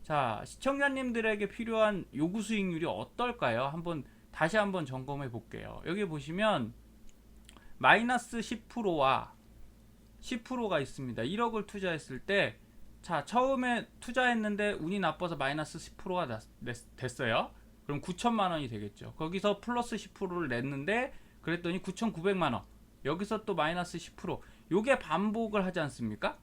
자, 시청자님들에게 필요한 요구 수익률이 어떨까요? 다시 한번 점검해 볼게요. 여기 보시면 마이너스 10%와 10%가 있습니다. 1억을 투자했을 때, 자, 처음에 투자했는데 운이 나빠서 마이너스 10%가 됐어요. 그럼 9천만 원이 되겠죠. 거기서 플러스 10%를 냈는데, 그랬더니 9,900만 원. 여기서 또 마이너스 10%. 요게 반복을 하지 않습니까?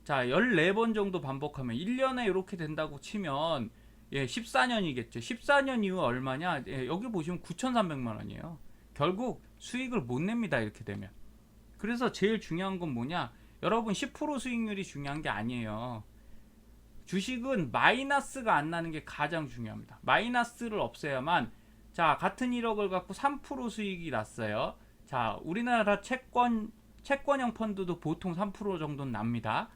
자, 14번 정도 반복하면 1년에 이렇게 된다고 치면, 예, 14년이겠죠. 14년 이후 얼마냐? 예, 여기 보시면 9,300만 원이에요. 결국 수익을 못 냅니다. 이렇게 되면. 그래서 제일 중요한 건 뭐냐? 여러분 10% 수익률이 중요한 게 아니에요. 주식은 마이너스가 안 나는 게 가장 중요합니다. 마이너스를 없애야만, 자, 같은 1억을 갖고 3% 수익이 났어요. 자, 우리나라 채권형 펀드도 보통 3% 정도는 납니다.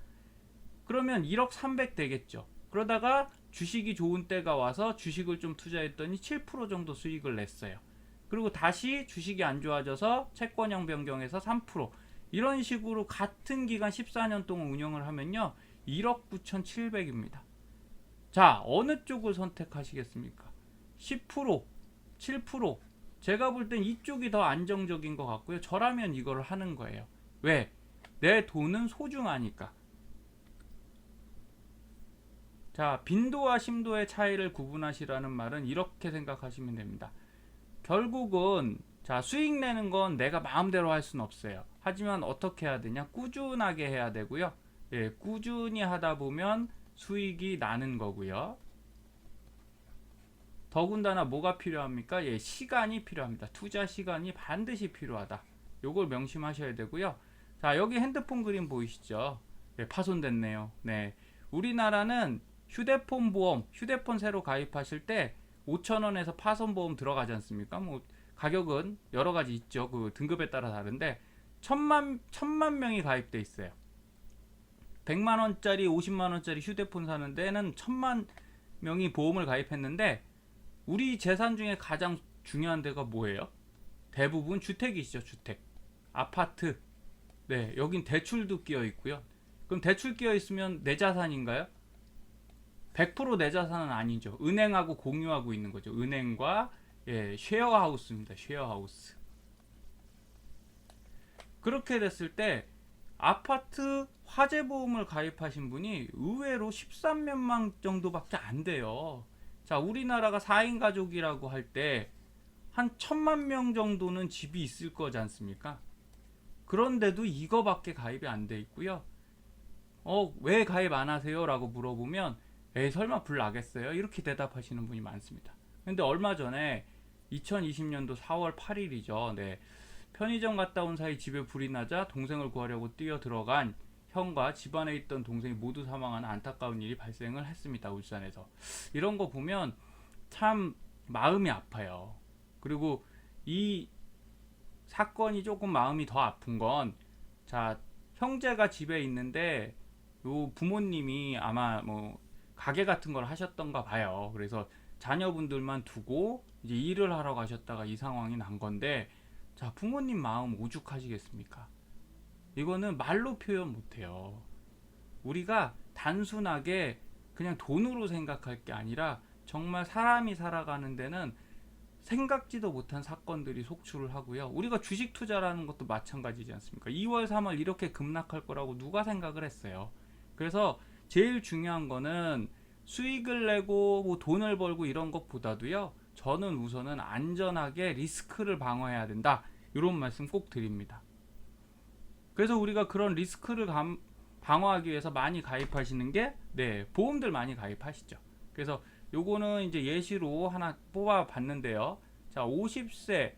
그러면 1억 300 되겠죠. 그러다가 주식이 좋은 때가 와서 주식을 좀 투자했더니 7% 정도 수익을 냈어요. 그리고 다시 주식이 안 좋아져서 채권형 변경해서 3%, 이런 식으로 같은 기간 14년 동안 운영을 하면요 1억 9,700입니다. 자, 어느 쪽을 선택하시겠습니까? 10%, 7%. 제가 볼 땐 이쪽이 더 안정적인 것 같고요. 저라면 이거를 하는 거예요. 왜? 내 돈은 소중하니까. 자, 빈도와 심도의 차이를 구분하시라는 말은 이렇게 생각하시면 됩니다. 결국은, 자, 수익 내는 건 내가 마음대로 할 수는 없어요. 하지만 어떻게 해야 되냐? 꾸준하게 해야 되고요. 예, 꾸준히 하다 보면 수익이 나는 거고요. 더군다나 뭐가 필요합니까? 예, 시간이 필요합니다. 투자 시간이 반드시 필요하다. 요걸 명심하셔야 되고요. 자, 여기 핸드폰 그림 보이시죠? 예, 파손됐네요. 네. 우리나라는 휴대폰 보험, 휴대폰 새로 가입하실 때 5,000원에서 파손 보험 들어가지 않습니까? 뭐 가격은 여러 가지 있죠. 그 등급에 따라 다른데 천만 명이 가입돼 있어요. 100만 원짜리, 50만 원짜리 휴대폰 사는 데는 천만 명이 보험을 가입했는데, 우리 재산 중에 가장 중요한 데가 뭐예요? 대부분 주택이시죠. 주택, 아파트. 네, 여긴 대출도 끼어 있고요. 그럼 대출 끼어 있으면 내 자산인가요? 100%내 자산은 아니죠. 은행하고 공유하고 있는 거죠. 은행과, 예, 쉐어하우스입니다. 쉐어하우스. 그렇게 됐을 때 아파트 화재보험을 가입하신 분이 의외로 13몇만 정도밖에 안 돼요. 자, 우리나라가 4인 가족이라고 할 때 한 1,000만 명 정도는 집이 있을 거지 않습니까? 그런데도 이거밖에 가입이 안 돼 있고요. 왜 가입 안 하세요? 라고 물어보면, 에이, 설마 불 나겠어요? 이렇게 대답하시는 분이 많습니다. 근데 얼마 전에 2020년도 4월 8일이죠. 네. 편의점 갔다 온 사이 집에 불이 나자 동생을 구하려고 뛰어 들어간 형과 집안에 있던 동생이 모두 사망하는 안타까운 일이 발생을 했습니다. 울산에서. 이런 거 보면 참 마음이 아파요. 그리고 이 사건이 조금 마음이 더 아픈 건, 자, 형제가 집에 있는데 요 부모님이 아마 뭐 가게 같은 걸 하셨던가 봐요. 그래서 자녀분들만 두고 이제 일을 하러 가셨다가 이 상황이 난 건데, 자, 부모님 마음 오죽하시겠습니까? 이거는 말로 표현 못해요. 우리가 단순하게 그냥 돈으로 생각할 게 아니라 정말 사람이 살아가는 데는 생각지도 못한 사건들이 속출을 하고요. 우리가 주식 투자라는 것도 마찬가지지 않습니까? 2월, 3월 이렇게 급락할 거라고 누가 생각을 했어요. 그래서 제일 중요한 거는 수익을 내고 뭐 돈을 벌고 이런 것보다도요, 저는 우선은 안전하게 리스크를 방어해야 된다. 이런 말씀 꼭 드립니다. 그래서 우리가 그런 리스크를 방어하기 위해서 많이 가입하시는 게, 네, 보험들 많이 가입하시죠. 그래서 요거는 이제 예시로 하나 뽑아 봤는데요. 자, 50세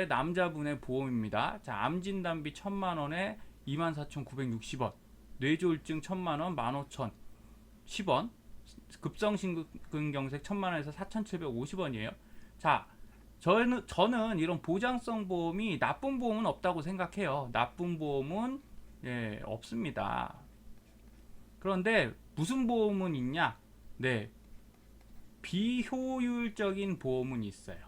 남자분의 보험입니다. 자, 암진단비 1,000만 원에 24,960원, 뇌졸중 1,000만 원 15,000, 10원, 급성심근경색 1,000만 원에서 4,750원이에요. 자, 저는 이런 보장성 보험이 나쁜 보험은 없다고 생각해요. 나쁜 보험은, 예, 없습니다. 그런데 무슨 보험은 있냐? 네, 비효율적인 보험은 있어요.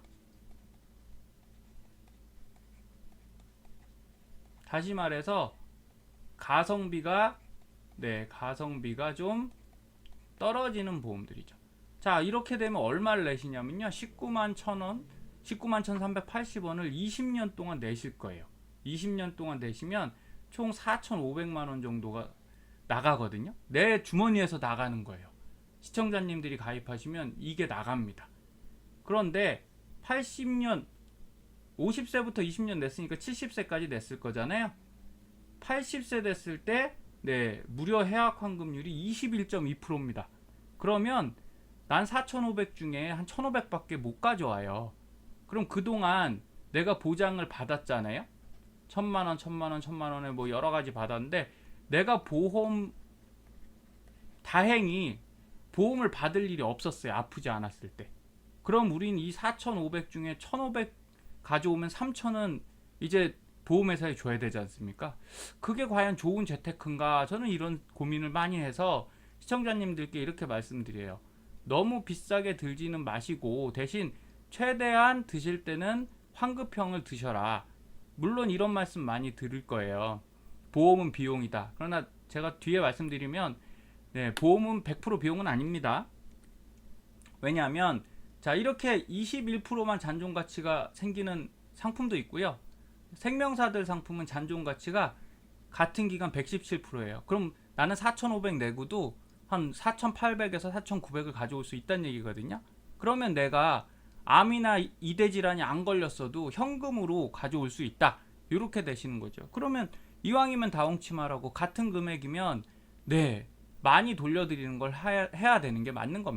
다시 말해서 가성비가, 네, 가성비가 좀 떨어지는 보험들이죠. 자, 이렇게 되면 얼마를 내시냐면요. 19만 1,000원, 19만 1,380원을 20년 동안 내실 거예요. 20년 동안 내시면 총 4,500만 원 정도가 나가거든요. 내 주머니에서 나가는 거예요. 시청자님들이 가입하시면 이게 나갑니다. 그런데 80년, 50세부터 20년 냈으니까 70세까지 냈을 거잖아요. 80세 됐을 때 무료 해약 환급률이 21.2%입니다. 그러면 난 4,500 중에 한 1,500밖에 못 가져와요. 그럼 그동안 내가 보장을 받았잖아요. 1,000만 원, 1,000만 원, 1,000만 원에 뭐 여러 가지 받았는데 내가 다행히 보험을 받을 일이 없었어요. 아프지 않았을 때. 그럼 우린 이 4,500 중에 1,500 가져오면 3,000은 이제 보험회사에 줘야 되지 않습니까? 그게 과연 좋은 재테크인가? 저는 이런 고민을 많이 해서 시청자님들께 이렇게 말씀드려요. 너무 비싸게 들지는 마시고 대신 최대한 드실 때는 환급형을 드셔라. 물론 이런 말씀 많이 들을 거예요. 보험은 비용이다. 그러나 제가 뒤에 말씀드리면 보험은 100% 비용은 아닙니다. 왜냐하면 자, 이렇게 21%만 잔존 가치가 생기는 상품도 있고요. 생명사들 상품은 잔존 가치가 같은 기간 117%예요. 그럼 나는 4,500 내고도 한 4,800에서 4,900을 가져올 수 있다는 얘기거든요. 그러면 내가 암이나 이대 질환이 안 걸렸어도 현금으로 가져올 수 있다. 이렇게 되시는 거죠. 그러면 이왕이면 다홍치마라고 같은 금액이면 많이 돌려드리는 걸 해야 되는 게 맞는 겁니다.